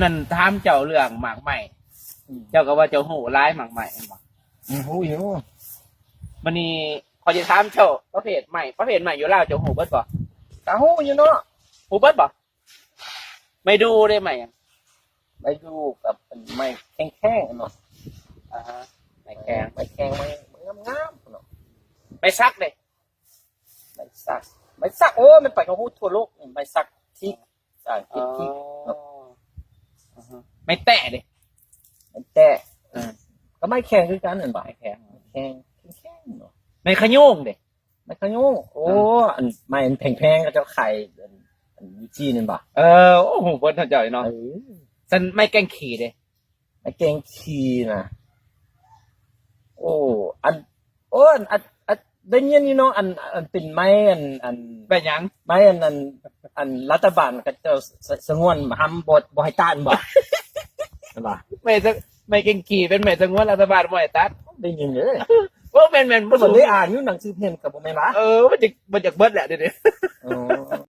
นั่นถามเจ้าเรื่องหมากใหม่เจ้าก็ว่าเจ้าหูร้ายหมากใหม่เห็นบ่ หูอยู่ วันนี้ขอจะถามเจ้าประเภทใหม่อยู่แล้วเจ้าหูเบิดบ่ ตาหูอยู่เนาะ หูเบิดบ่ไม่ดูได้ไหมอะ ไปดูกับเป็นไม้แข็งๆเนาะ อ่าฮะไม่แกง ไม้แข็งไม้งามๆเนาะ ไม่ซักเลย ไม้สักโอ้มันไปกับหูทั่วโลกไม้สักที่ต่างที่ อ่าฮะไม่แตะเลย มันแต่ก็ไม้แข็งคือกันนั่นบ่ ไม่แข็ง แข็งเนาะ ไม่ขยงเลย ไม้ขยุงโอ้อันไม้แพงๆก็จะไข่อันวิจีนั่นบ่ โอ้โหเบิดเท่าเจ้าเนาะฉันไม่แกงขี่เลย ไม้แกงขีน่ะโอ้อันได้ยินนี่เนาะอันเป็นไม้อัน แบบหยัง ไม่อันรัฐบาลก็จะสงวนห้ามบ่ให้ต้านบ่ใช่ป่ะ ไม่แกงขี่เป็นไม่สงวนรัฐบาลบ่ให้ตัด ได้ยินเลย โอ้เป็น บ่ได้อ่านอยู่หนังสือพิมพ์ก็บ่แม่นล่ะ มันจะเบิดแหละเดี๋ยวนี้ อ๋อ